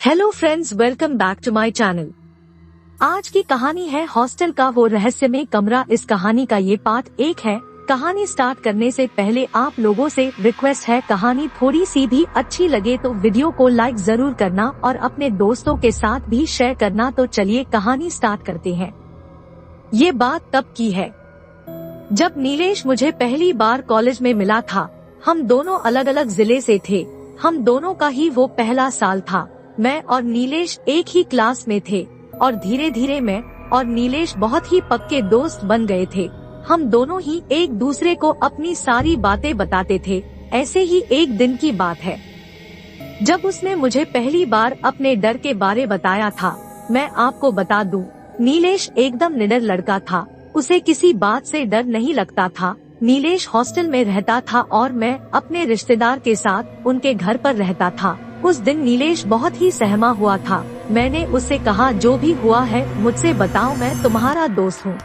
Hello friends, welcome back to my channel. आज की कहानी है हॉस्टल का वो रहस्यमय कमरा। इस कहानी का ये पार्ट 1 है। कहानी स्टार्ट करने से पहले आप लोगों से रिक्वेस्ट है, कहानी थोड़ी सी भी अच्छी लगे तो वीडियो को लाइक जरूर करना और अपने दोस्तों के साथ भी शेयर करना। तो चलिए कहानी स्टार्ट करते हैं। ये बात तब की है जब नीलेश मुझे पहली बार कॉलेज में मिला था। हम दोनों अलग अलग जिले से थे। हम दोनों का ही वो पहला साल था। मैं और नीलेश एक ही क्लास में थे और धीरे धीरे मैं और नीलेश बहुत ही पक्के दोस्त बन गए थे। हम दोनों ही एक दूसरे को अपनी सारी बातें बताते थे। ऐसे ही एक दिन की बात है जब उसने मुझे पहली बार अपने डर के बारे बताया था। मैं आपको बता दूं, नीलेश एकदम निडर लड़का था। उसे किसी बात से डर नहीं लगता था। नीलेश हॉस्टल में रहता था और मैं अपने रिश्तेदार के साथ उनके घर पर रहता था। उस दिन नीलेश बहुत ही सहमा हुआ था। मैंने उससे कहा, जो भी हुआ है मुझसे बताओ, मैं तुम्हारा दोस्त हूँ।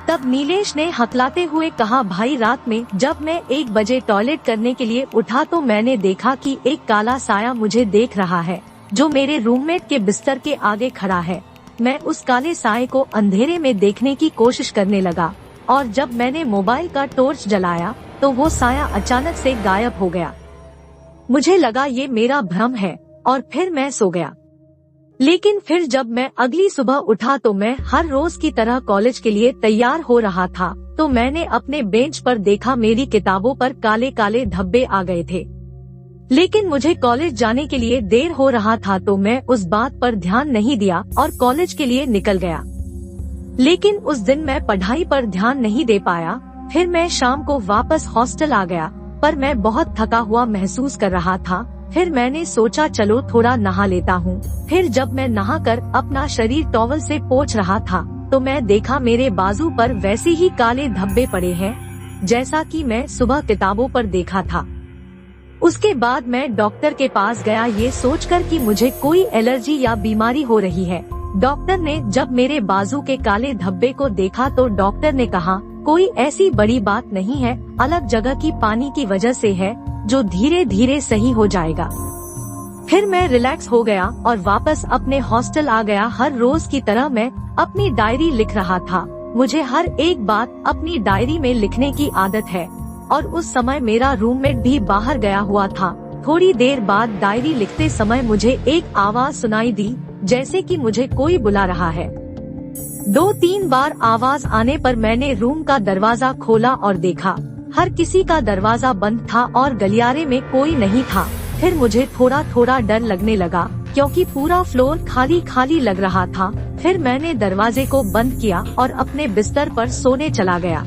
तब नीलेश ने हकलाते हुए कहा, भाई रात में जब मैं 1 बजे टॉयलेट करने के लिए उठा तो मैंने देखा कि एक काला साया मुझे देख रहा है जो मेरे रूममेट के बिस्तर के आगे खड़ा है। मैं उस काले साये को अंधेरे में देखने की कोशिश करने लगा और जब मैंने मोबाइल का टॉर्च जलाया तो वो साया अचानक से गायब हो गया। मुझे लगा ये मेरा भ्रम है और फिर मैं सो गया। लेकिन फिर जब मैं अगली सुबह उठा तो मैं हर रोज की तरह कॉलेज के लिए तैयार हो रहा था तो मैंने अपने बेंच पर देखा, मेरी किताबों पर काले काले धब्बे आ गए थे। लेकिन मुझे कॉलेज जाने के लिए देर हो रहा था तो मैं उस बात पर ध्यान नहीं दिया और कॉलेज के लिए निकल गया। लेकिन उस दिन मैं पढ़ाई पर ध्यान नहीं दे पाया। फिर मैं शाम को वापस हॉस्टल आ गया पर मैं बहुत थका हुआ महसूस कर रहा था। फिर मैंने सोचा चलो थोड़ा नहा लेता हूँ। फिर जब मैं नहाकर अपना शरीर टॉवल से पोंछ रहा था तो मैं देखा मेरे बाजू पर वैसे ही काले धब्बे पड़े हैं जैसा कि मैं सुबह किताबों पर देखा था। उसके बाद मैं डॉक्टर के पास गया ये सोचकर कि मुझे कोई एलर्जी या बीमारी हो रही है। डॉक्टर ने जब मेरे बाजू के काले धब्बे को देखा तो डॉक्टर ने कहा, कोई ऐसी बड़ी बात नहीं है, अलग जगह की पानी की वजह से है जो धीरे धीरे सही हो जाएगा। फिर मैं रिलैक्स हो गया और वापस अपने हॉस्टल आ गया। हर रोज की तरह मैं अपनी डायरी लिख रहा था। मुझे हर एक बात अपनी डायरी में लिखने की आदत है और उस समय मेरा रूममेट भी बाहर गया हुआ था। थोड़ी देर बाद डायरी लिखते समय मुझे एक आवाज सुनाई दी जैसे कि मुझे कोई बुला रहा है। 2-3 बार आवाज आने पर मैंने रूम का दरवाजा खोला और देखा हर किसी का दरवाजा बंद था और गलियारे में कोई नहीं था। फिर मुझे थोड़ा थोड़ा डर लगने लगा क्योंकि पूरा फ्लोर खाली खाली लग रहा था। फिर मैंने दरवाजे को बंद किया और अपने बिस्तर पर सोने चला गया।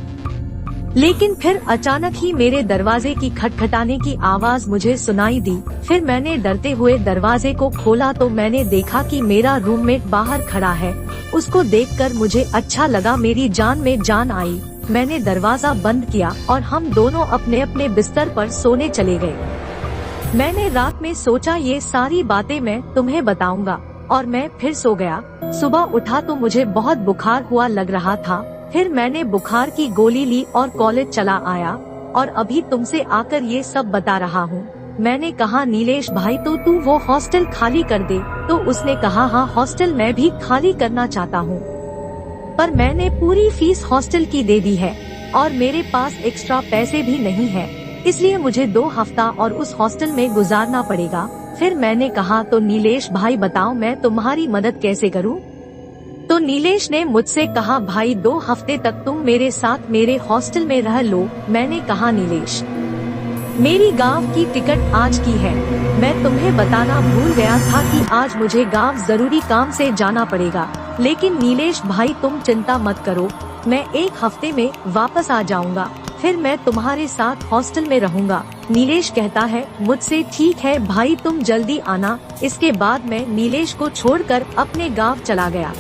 लेकिन फिर अचानक ही मेरे दरवाजे की खटखटाने की आवाज मुझे सुनाई दी। फिर मैंने डरते हुए दरवाजे को खोला तो मैंने देखा कि मेरा रूममेट बाहर खड़ा है। उसको देखकर मुझे अच्छा लगा, मेरी जान में जान आई। मैंने दरवाजा बंद किया और हम दोनों अपने अपने बिस्तर पर सोने चले गए। मैंने रात में सोचा ये सारी बातें मैं तुम्हें बताऊंगा और मैं फिर सो गया। सुबह उठा तो मुझे बहुत बुखार हुआ लग रहा था। फिर मैंने बुखार की गोली ली और कॉलेज चला आया और अभी तुमसे आकर ये सब बता रहा हूँ। मैंने कहा, नीलेश भाई तो तू वो हॉस्टल खाली कर दे। तो उसने कहा, हाँ हॉस्टल मैं भी खाली करना चाहता हूँ पर मैंने पूरी फीस हॉस्टल की दे दी है और मेरे पास एक्स्ट्रा पैसे भी नहीं है, इसलिए मुझे 2 हफ्ता और उस हॉस्टल में गुजारना पड़ेगा। फिर मैंने कहा, तो नीलेश भाई बताओ मैं तुम्हारी मदद कैसे करूँ। तो नीलेश ने मुझसे कहा, भाई 2 हफ्ते तक तुम मेरे साथ मेरे हॉस्टल में रह लो। मैंने कहा, नीलेश मेरी गांव की टिकट आज की है। मैं तुम्हें बताना भूल गया था कि आज मुझे गांव जरूरी काम से जाना पड़ेगा। लेकिन नीलेश भाई तुम चिंता मत करो, मैं 1 हफ्ते में वापस आ जाऊंगा। फिर मैं तुम्हारे साथ हॉस्टल में रहूंगा। नीलेश कहता है मुझसे, ठीक है भाई तुम जल्दी आना। इसके बाद मैं नीलेश को छोड़कर अपने गाँव चला गया।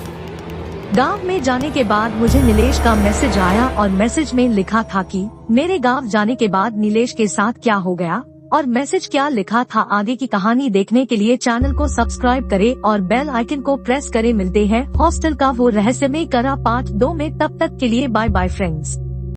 गांव में जाने के बाद मुझे नीलेश का मैसेज आया और मैसेज में लिखा था कि मेरे गांव जाने के बाद नीलेश के साथ क्या हो गया और मैसेज क्या लिखा था। आगे की कहानी देखने के लिए चैनल को सब्सक्राइब करें और बेल आइकन को प्रेस करें। मिलते हैं हॉस्टल का वो रहस्यमय कमरा पार्ट 2 में। तब तक के लिए बाय बाय फ्रेंड्स।